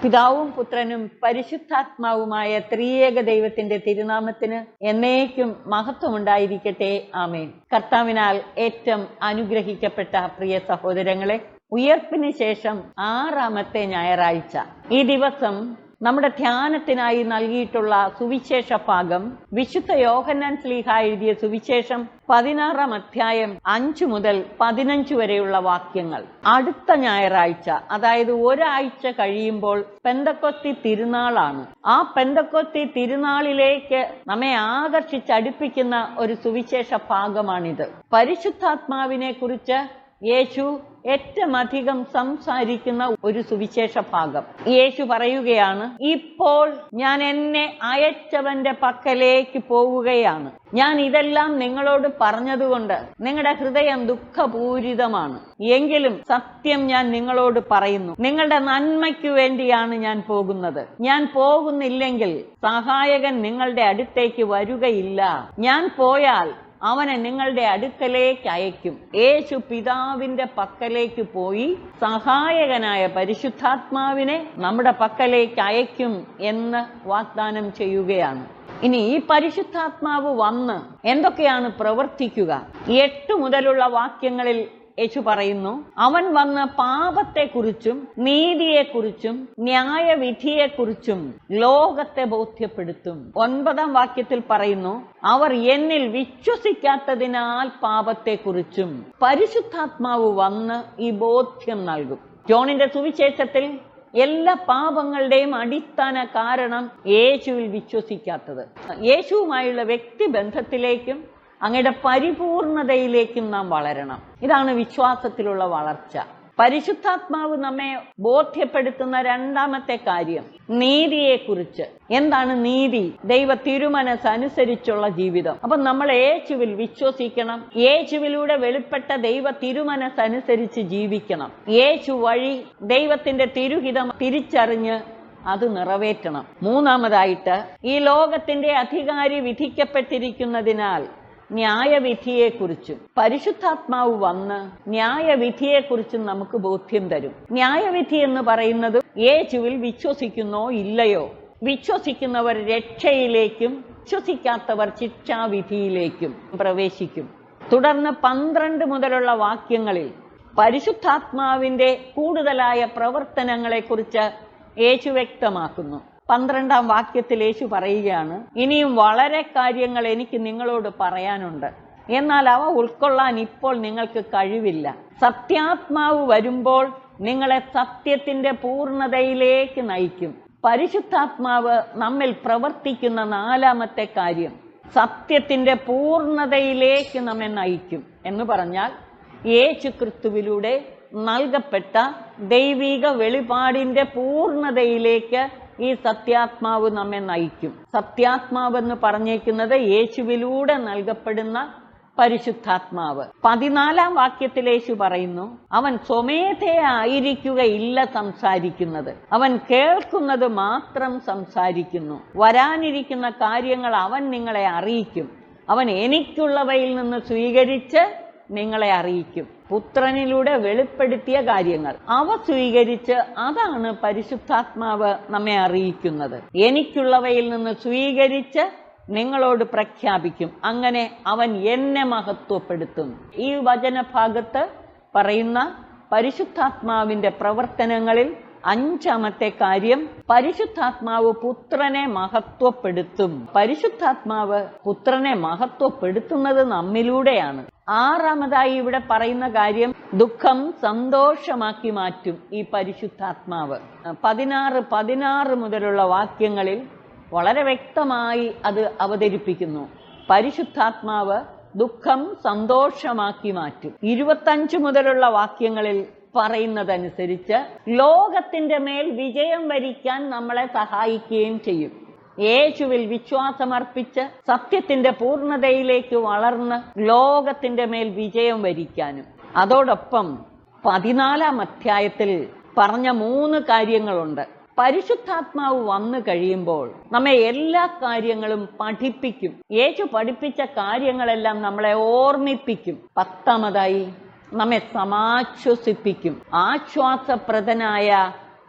പിതാവും പുത്രനും പരിശുദ്ധാത്മാവുമായ ത്രിയേക ദൈവത്തിന്റെ തിരുനാമത്തിന് എന്നേക്കും മഹത്വമുണ്ടായിരിക്കട്ടെ. ആമേൻ. കർത്താവിനാൽ ഏറ്റവും അനുഗ്രഹിക്കപ്പെട്ട പ്രിയ സഹോദരങ്ങളെ, ഉയർപ്പിന് ശേഷം 6ാമത്തെ ഞായറാഴ്ച ഈ ദിവസം നമ്മുടെ ധ്യാനത്തിനായി നൽകിയിട്ടുള്ള സുവിശേഷ ഭാഗം വിശുദ്ധ യോഹന്നാൻ ശ്ലീഹ എഴുതിയ സുവിശേഷം 16-ാം അധ്യായം 5 മുതൽ 15 വരെയുള്ള വാക്യങ്ങൾ. അടുത്ത ഞായറാഴ്ച, അതായത് ഒരാഴ്ച കഴിയുമ്പോൾ പെന്തക്കോസ്തി തിരുനാളാണ്. ആ പെന്തക്കോസ്തി തിരുനാളിലേക്ക് നമ്മെ ആകർഷിച്ചടുപ്പിക്കുന്ന ഒരു സുവിശേഷ ഭാഗമാണിത്. പരിശുദ്ധാത്മാവിനെ കുറിച്ച് യേശു ഏറ്റവും അധികം സംസാരിക്കുന്ന ഒരു സുവിശേഷ ഭാഗം. യേശു പറയുകയാണ്, ഇപ്പോൾ ഞാൻ എന്നെ അയച്ചവന്റെ പക്കലേക്ക് പോവുകയാണ്. ഞാൻ ഇതെല്ലാം നിങ്ങളോട് പറഞ്ഞതുകൊണ്ട് നിങ്ങളുടെ ഹൃദയം ദുഃഖപൂരിതമാണ്. എങ്കിലും സത്യം ഞാൻ നിങ്ങളോട് പറയുന്നു, നിങ്ങളുടെ നന്മയ്ക്കു വേണ്ടിയാണ് ഞാൻ പോകുന്നത്. ഞാൻ പോകുന്നില്ലെങ്കിൽ സഹായകൻ നിങ്ങളുടെ അടുത്തേക്ക് വരികയില്ല. ഞാൻ പോയാൽ അവനെ നിങ്ങളുടെ അടുക്കലേക്ക് അയക്കും. യേശു പിതാവിന്റെ പക്കലേക്ക് പോയി സഹായകനായ പരിശുദ്ധാത്മാവിനെ നമ്മുടെ പക്കലേക്ക് അയക്കും എന്ന് വാഗ്ദാനം ചെയ്യുകയാണ്. ഇനി ഈ പരിശുദ്ധാത്മാവ് വന്ന് എന്തൊക്കെയാണ് പ്രവർത്തിക്കുക? 8 മുതലുള്ള വാക്യങ്ങളിൽ യേശു പറയുന്നു, അവൻ വന്ന് പാപത്തെക്കുറിച്ചും നീതിയെക്കുറിച്ചും ന്യായവിധിയെക്കുറിച്ചും ലോകത്തെ ബോധ്യപ്പെടുത്തും. 9-ാം വാക്യത്തിൽ പറയുന്നു, അവർ എന്നിൽ വിശ്വസിക്കാത്തതിനാൽ പാപത്തെക്കുറിച്ചും. പരിശുദ്ധാത്മാവ് വന്ന് ഈ ബോധ്യം നൽകും. ജോണിന്റെ സുവിശേഷത്തിൽ എല്ലാ പാപങ്ങളുടെയും അടിസ്ഥാന കാരണം യേശുവിൽ വിശ്വസിക്കാത്തത്. യേശുവുമായുള്ള വ്യക്തിബന്ധത്തിലേക്കും അങ്ങയുടെ പരിപൂർണതയിലേക്കും നാം വളരണം. ഇതാണ് വിശ്വാസത്തിലുള്ള വളർച്ച. പരിശുദ്ധാത്മാവ് നമ്മെ ബോധ്യപ്പെടുത്തുന്ന 2ാമത്തെ കാര്യം നീതിയെക്കുറിച്ച്. എന്താണ് നീതി? ദൈവ തിരുമനസ്സനുസരിച്ചുള്ള ജീവിതം. അപ്പൊ നമ്മൾ യേശുവിൽ വിശ്വസിക്കണം. യേശുവിലൂടെ വെളിപ്പെട്ട ദൈവ തിരുമനസ്സനുസരിച്ച് ജീവിക്കണം. യേശു വഴി ദൈവത്തിന്റെ തിരുഹിതം തിരിച്ചറിഞ്ഞ് അത് നിറവേറ്റണം. 3ാമതായിട്ട്, ഈ ലോകത്തിന്റെ അധികാരി വിധിക്കപ്പെട്ടിരിക്കുന്നതിനാൽ ന്യായവിധിയെക്കുറിച്ചും. പരിശുദ്ധാത്മാവ് വന്ന് ന്യായവിധിയെക്കുറിച്ചും നമുക്ക് ബോധ്യം തരും. ന്യായവിധി എന്ന് പറയുന്നത് യേശുവിൽ വിശ്വസിക്കുന്നോ ഇല്ലയോ. വിശ്വസിക്കുന്നവർ രക്ഷയിലേക്കും വിശ്വസിക്കാത്തവർ ശിക്ഷാവിധിയിലേക്കും പ്രവേശിക്കും. തുടർന്ന് 12 മുതലുള്ള വാക്യങ്ങളിൽ പരിശുദ്ധാത്മാവിന്റെ കൂടുതലായ പ്രവർത്തനങ്ങളെക്കുറിച്ച് യേശു വ്യക്തമാക്കുന്നു. 12-ാം വാക്യത്തിൽ യേശു പറയുകയാണ്, ഇനിയും വളരെ കാര്യങ്ങൾ എനിക്ക് നിങ്ങളോട് പറയാനുണ്ട്, എന്നാൽ അവ ഉൾക്കൊള്ളാൻ ഇപ്പോൾ നിങ്ങൾക്ക് കഴിവില്ല. സത്യാത്മാവ് വരുമ്പോൾ നിങ്ങളെ സത്യത്തിന്റെ പൂർണ്ണതയിലേക്ക് നയിക്കും. പരിശുദ്ധാത്മാവ് നമ്മിൽ പ്രവർത്തിക്കുന്ന 4ാമത്തെ കാര്യം സത്യത്തിന്റെ പൂർണ്ണതയിലേക്ക് നമ്മെ നയിക്കും എന്ന് പറഞ്ഞാൽ, യേശു ക്രിസ്തുവിലൂടെ നൽകപ്പെട്ട ദൈവിക വെളിപാടിന്റെ പൂർണ്ണതയിലേക്ക് ഈ സത്യാത്മാവ് നമ്മെ നയിക്കും. സത്യാത്മാവ് എന്ന് പറഞ്ഞേക്കുന്നത് യേശുവിലൂടെ നൽകപ്പെടുന്ന പരിശുദ്ധാത്മാവ്. 14-ാം വാക്യത്തിൽ യേശു പറയുന്നു, അവൻ സ്വമേധയായിരിക്കുകയില്ല സംസാരിക്കുന്നത്, അവൻ കേൾക്കുന്നത് മാത്രം സംസാരിക്കുന്നു. വരാനിരിക്കുന്ന കാര്യങ്ങൾ അവൻ നിങ്ങളെ അറിയിക്കും. അവൻ എനിക്കുള്ളവയിൽ നിന്ന് സ്വീകരിച്ച് നിങ്ങളെ അറിയിക്കും. പുത്രനിലൂടെ വെളിപ്പെടുത്തിയ കാര്യങ്ങൾ അവ സ്വീകരിച്ച്, അതാണ് പരിശുദ്ധാത്മാവ് നമ്മെ അറിയിക്കുന്നത്. എനിക്കുള്ളവയിൽ നിന്ന് സ്വീകരിച്ച് നിങ്ങളോട് പ്രഖ്യാപിക്കും. അങ്ങനെ അവൻ എന്നെ മഹത്വപ്പെടുത്തും. ഈ വചനഭാഗത്ത് പറയുന്ന പരിശുദ്ധാത്മാവിന്റെ പ്രവർത്തനങ്ങളിൽ 5ാമത്തെ കാര്യം, പരിശുദ്ധാത്മാവ് പുത്രനെ മഹത്വപ്പെടുത്തും. പരിശുദ്ധാത്മാവ് പുത്രനെ മഹത്വപ്പെടുത്തുന്നത് നമ്മിലൂടെയാണ്. 6ാമതായി ഇവിടെ പറയുന്ന കാര്യം, ദുഃഖം സന്തോഷമാക്കി മാറ്റും ഈ പരിശുദ്ധാത്മാവ്. 16 മുതലുള്ള വാക്യങ്ങളിൽ വളരെ വ്യക്തമായി അത് അവതരിപ്പിക്കുന്നു. പരിശുദ്ധാത്മാവ് ദുഃഖം സന്തോഷമാക്കി മാറ്റും. 25 മുതലുള്ള വാക്യങ്ങളിൽ പറയുന്നതനുസരിച്ച് ലോകത്തിന്റെ മേൽ വിജയം വരിക്കാൻ നമ്മളെ സഹായിക്കുകയും ചെയ്യും. യേശുവിൽ വിശ്വാസമർപ്പിച്ച് സത്യത്തിന്റെ പൂർണ്ണതയിലേക്ക് വളർന്ന് ലോകത്തിന്റെ മേൽ വിജയം വരിക്കാനും. അതോടൊപ്പം 14-ാം അധ്യായത്തിൽ പറഞ്ഞ 3 കാര്യങ്ങളുണ്ട്. പരിശുദ്ധാത്മാവ് വന്നു കഴിയുമ്പോൾ നമ്മെ എല്ലാ കാര്യങ്ങളും പഠിപ്പിക്കും. യേശു പഠിപ്പിച്ച കാര്യങ്ങളെല്ലാം നമ്മളെ ഓർമ്മിപ്പിക്കും. 10ാമതായി നമ്മെ സമാശ്വസിപ്പിക്കും. ആശ്വാസപ്രദനായ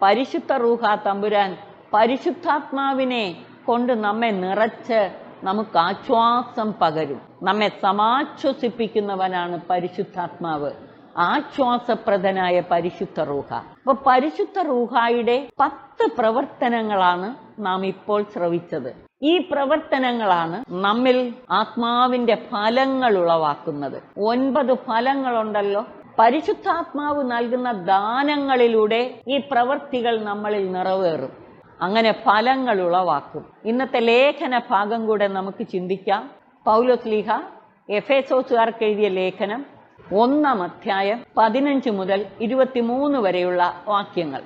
പരിശുദ്ധ റൂഹ തമ്പുരാൻ പരിശുദ്ധാത്മാവിനെ കൊണ്ട് നമ്മെ നിറച്ച് നമുക്ക് ആശ്വാസം പകരും. നമ്മെ സമാശ്വസിപ്പിക്കുന്നവനാണ് പരിശുദ്ധാത്മാവ്, ആശ്വാസപ്രദനായ പരിശുദ്ധ റൂഹ. അപ്പൊ പരിശുദ്ധ റൂഹായുടെ 10 പ്രവർത്തനങ്ങളാണ് നാം ഇപ്പോൾ ശ്രവിച്ചത്. ഈ പ്രവർത്തനങ്ങളാണ് നമ്മിൽ ആത്മാവിന്റെ ഫലങ്ങൾ ഉളവാക്കുന്നത്. 9 ഫലങ്ങളുണ്ടല്ലോ. പരിശുദ്ധാത്മാവ് നൽകുന്ന ദാനങ്ങളിലൂടെ ഈ പ്രവൃത്തികൾ നമ്മളിൽ നിറവേറും, അങ്ങനെ ഫലങ്ങൾ ഉളവാക്കും. ഇന്നത്തെ ലേഖന ഭാഗം കൂടെ നമുക്ക് ചിന്തിക്കാം. പൗലോസ് ശ്ലീഹ എഫേസോസുകാർക്ക് എഴുതിയ ലേഖനം 1-ാം അധ്യായം 15 മുതൽ 23 വരെയുള്ള വാക്യങ്ങൾ.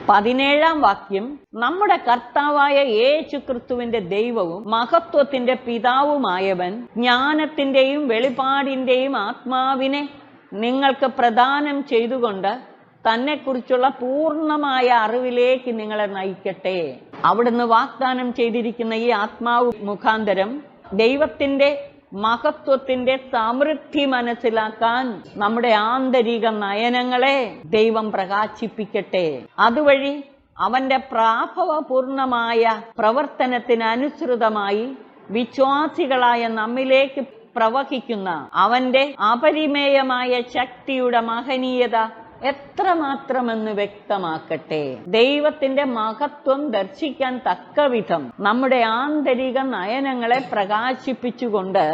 17-ാം വാക്യം, നമ്മുടെ കർത്താവായ യേശു ക്രിസ്തുവിന്റെ ദൈവവും മഹത്വത്തിന്റെ പിതാവുമായവൻ ജ്ഞാനത്തിന്റെയും വെളിപാടിന്റെയും ആത്മാവിനെ നിങ്ങൾക്ക് പ്രദാനം ചെയ്തുകൊണ്ട് തന്നെക്കുറിച്ചുള്ള പൂർണ്ണമായ അറിവിലേക്ക് നിങ്ങളെ നയിക്കട്ടെ. അവിടുന്ന് വാഗ്ദാനം ചെയ്തിരിക്കുന്ന ഈ ആത്മാവ് മുഖാന്തരം ദൈവത്തിന്റെ മഹത്വത്തിന്റെ സമൃദ്ധി മനസ്സിലാക്കാൻ നമ്മുടെ ആന്തരിക നയനങ്ങളെ ദൈവം പ്രകാശിപ്പിക്കട്ടെ. അതുവഴി അവന്റെ പ്രാഭവപൂർണമായ പ്രവർത്തനത്തിനനുസൃതമായി വിശ്വാസികളായ നമ്മിലേക്ക് പ്രവഹിക്കുന്ന അവന്റെ അപരിമേയമായ ശക്തിയുടെ മഹനീയത എത്രമാത്രമെന്ന് വ്യക്തമാക്കട്ടെ. ദൈവത്തിന്റെ മഹത്വം ദർശിക്കാൻ തക്കവിധം നമ്മുടെ ആന്തരിക നയനങ്ങളെ പ്രകാശിപ്പിച്ചുകൊണ്ട്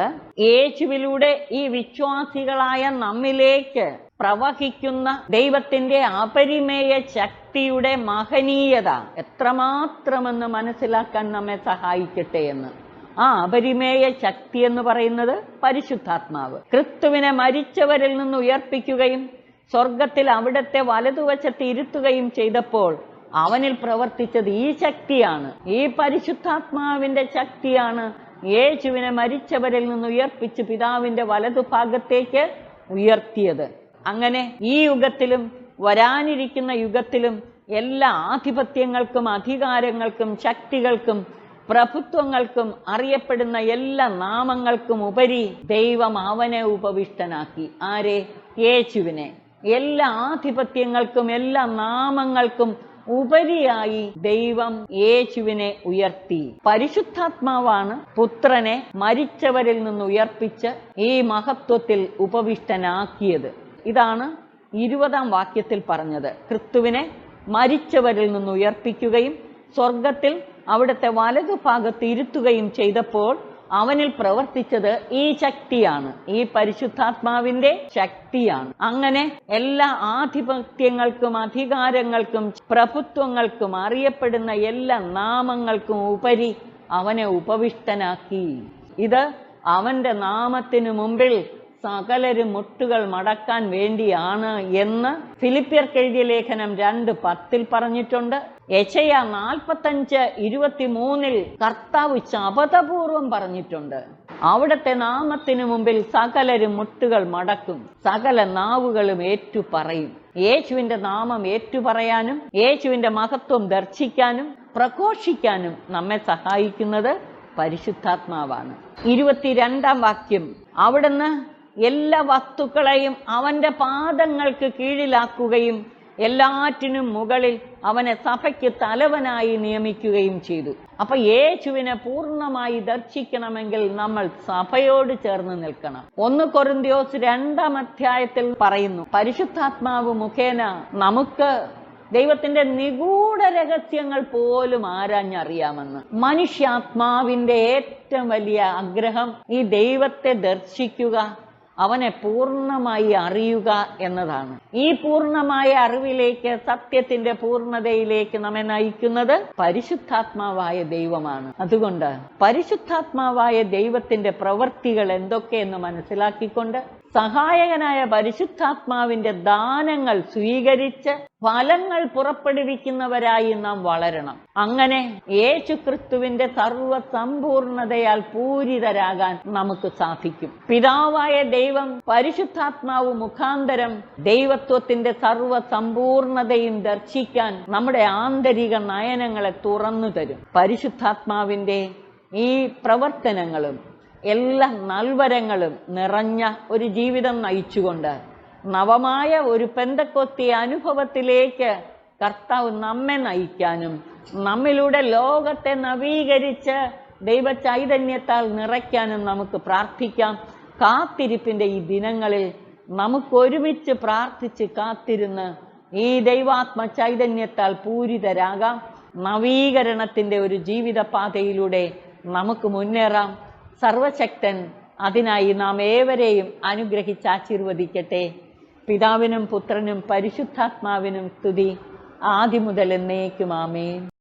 യേശുവിലൂടെ ഈ വിശ്വാസികളായ നമ്മിലേക്ക് പ്രവഹിക്കുന്ന ദൈവത്തിന്റെ അപരിമേയ ശക്തിയുടെ മഹനീയത എത്രമാത്രമെന്ന് മനസ്സിലാക്കാൻ നമ്മെ സഹായിക്കട്ടെ എന്ന്. ആ അപരിമേയ ശക്തി എന്ന് പറയുന്നത് പരിശുദ്ധാത്മാവ്. ക്രിസ്തുവിനെ മരിച്ചവരിൽ നിന്ന് ഉയർപ്പിക്കുകയും സ്വർഗത്തിൽ അവിടത്തെ വലതുവശത്ത് ഇരുത്തുകയും ചെയ്തപ്പോൾ അവനിൽ പ്രവർത്തിച്ചത് ഈ ശക്തിയാണ്. ഈ പരിശുദ്ധാത്മാവിന്റെ ശക്തിയാണ് യേശുവിനെ മരിച്ചവരിൽ നിന്ന് ഉയർപ്പിച്ച് പിതാവിന്റെ വലതുഭാഗത്തേക്ക് ഉയർത്തിയത്. അങ്ങനെ ഈ യുഗത്തിലും വരാനിരിക്കുന്ന യുഗത്തിലും എല്ലാ ആധിപത്യങ്ങൾക്കും അധികാരങ്ങൾക്കും ശക്തികൾക്കും പ്രഭുത്വങ്ങൾക്കും അറിയപ്പെടുന്ന എല്ലാ നാമങ്ങൾക്കും ഉപരി ദൈവം അവനെ ഉപവിഷ്ടനാക്കി. ആരെ? യേശുവിനെ. എല്ലാ ആധിപത്യങ്ങൾക്കും എല്ലാ നാമങ്ങൾക്കും ഉപരിയായി ദൈവം യേശുവിനെ ഉയർത്തി. പരിശുദ്ധാത്മാവാണ് പുത്രനെ മരിച്ചവരിൽ നിന്ന് ഉയർപ്പിച്ച് ഈ മഹത്വത്തിൽ ഉപവിഷ്ടനാക്കിയത്. ഇതാണ് 20-ാം വാക്യത്തിൽ പറഞ്ഞത്. ക്രിസ്തുവിനെ മരിച്ചവരിൽ നിന്ന് ഉയർപ്പിക്കുകയും സ്വർഗത്തിൽ അവിടുത്തെ വലതുഭാഗത്ത് ഇരുത്തുകയും ചെയ്തപ്പോൾ അവനിൽ പ്രവർത്തിച്ചത് ഈ ശക്തിയാണ്, ഈ പരിശുദ്ധാത്മാവിന്റെ ശക്തിയാണ്. അങ്ങനെ എല്ലാ ആധിപത്യങ്ങൾക്കും അധികാരങ്ങൾക്കും പ്രഭുത്വങ്ങൾക്കും അറിയപ്പെടുന്ന എല്ലാ നാമങ്ങൾക്കും ഉപരി അവനെ ഉപവിഷ്ടനാക്കി. ഇത് അവന്റെ നാമത്തിനു മുമ്പിൽ സകലരും മുട്ടുകൾ മടക്കാൻ വേണ്ടിയാണ് എന്ന് ഫിലിപ്പിയർക്ക് എഴുതിയ ലേഖനം 2:10 പറഞ്ഞിട്ടുണ്ട്. യെശയ്യാ 45:23 കർത്താവ് ശപഥപൂർവം പറഞ്ഞിട്ടുണ്ട്. അവിടുത്തെ നാമത്തിനു മുമ്പിൽ സകലരും മുട്ടുകൾ മടക്കും, സകല നാവുകളും ഏറ്റുപറയും. യേശുവിന്റെ നാമം ഏറ്റുപറയാനും യേശുവിന്റെ മഹത്വം ദർശിക്കാനും പ്രഘോഷിക്കാനും നമ്മെ സഹായിക്കുന്നത് പരിശുദ്ധാത്മാവാണ്. 22-ാം വാക്യം, അവിടുന്ന് എല്ലാ വസ്തുക്കളെയും അവന്റെ പാദങ്ങൾക്ക് കീഴിലാക്കുകയും എല്ലാറ്റിനും മുകളിൽ അവനെ സഭയ്ക്ക് തലവനായി നിയമിക്കുകയും ചെയ്തു. അപ്പൊ യേശുവിനെ പൂർണ്ണമായി ദർശിക്കണമെങ്കിൽ നമ്മൾ സഭയോട് ചേർന്ന് നിൽക്കണം. 1 കൊരിന്ത്യോസ് 2-ാം അധ്യായത്തിൽ പറയുന്നു, പരിശുദ്ധാത്മാവ് മുഖേന നമുക്ക് ദൈവത്തിന്റെ നിഗൂഢ രഹസ്യങ്ങൾ പോലും ആരാഞ്ഞറിയാമെന്ന്. മനുഷ്യാത്മാവിന്റെ ഏറ്റവും വലിയ ആഗ്രഹം ഈ ദൈവത്തെ ദർശിക്കുക, അവനെ പൂർണ്ണമായി അറിയുക എന്നതാണ്. ഈ പൂർണ്ണമായ അറിവിലേക്ക്, സത്യത്തിന്റെ പൂർണ്ണതയിലേക്ക് നമ്മെ നയിക്കുന്നത് പരിശുദ്ധാത്മാവായ ദൈവമാണ്. അതുകൊണ്ട് പരിശുദ്ധാത്മാവായ ദൈവത്തിന്റെ പ്രവൃത്തികൾ എന്തൊക്കെയെന്ന് മനസ്സിലാക്കിക്കൊണ്ട് സഹായകനായ പരിശുദ്ധാത്മാവിന്റെ ദാനങ്ങൾ സ്വീകരിച്ച് ഫലങ്ങൾ പുറപ്പെടുവിക്കുന്നവരായി നാം വളരണം. അങ്ങനെ യേശു ക്രിസ്തുവിന്റെ സർവസമ്പൂർണതയാൽ പൂരിതരാകാൻ നമുക്ക് സാധിക്കും. പിതാവായ ദൈവം പരിശുദ്ധാത്മാവ് മുഖാന്തരം ദൈവത്വത്തിന്റെ സർവസമ്പൂർണതയും ദർശിക്കാൻ നമ്മുടെ ആന്തരിക നയനങ്ങളെ തുറന്നു തരും. പരിശുദ്ധാത്മാവിന്റെ ഈ പ്രവർത്തനങ്ങളും എല്ലാ നൽവരങ്ങളും നിറഞ്ഞ ഒരു ജീവിതം നയിച്ചുകൊണ്ട് നവമായ ഒരു പെന്തക്കോസ്തി അനുഭവത്തിലേക്ക് കർത്താവ് നമ്മെ നയിക്കാനും നമ്മിലൂടെ ലോകത്തെ നവീകരിച്ച് ദൈവ ചൈതന്യത്താൽ നിറയ്ക്കാനും നമുക്ക് പ്രാർത്ഥിക്കാം. കാത്തിരിപ്പിൻ്റെ ഈ ദിനങ്ങളിൽ നമുക്കൊരുമിച്ച് പ്രാർത്ഥിച്ച് കാത്തിരുന്ന് ഈ ദൈവാത്മ ചൈതന്യത്താൽ പൂരിതരാകാം. നവീകരണത്തിൻ്റെ ഒരു ജീവിതപാതയിലൂടെ നമുക്ക് മുന്നേറാം. സർവശക്തൻ അതിനായി നാം ഏവരെയും അനുഗ്രഹിച്ച് ആശീർവദിക്കട്ടെ. പിതാവിനും പുത്രനും പരിശുദ്ധാത്മാവിനും സ്തുതി, ആദിമുതൽ എന്നേക്കും. ആമേൻ.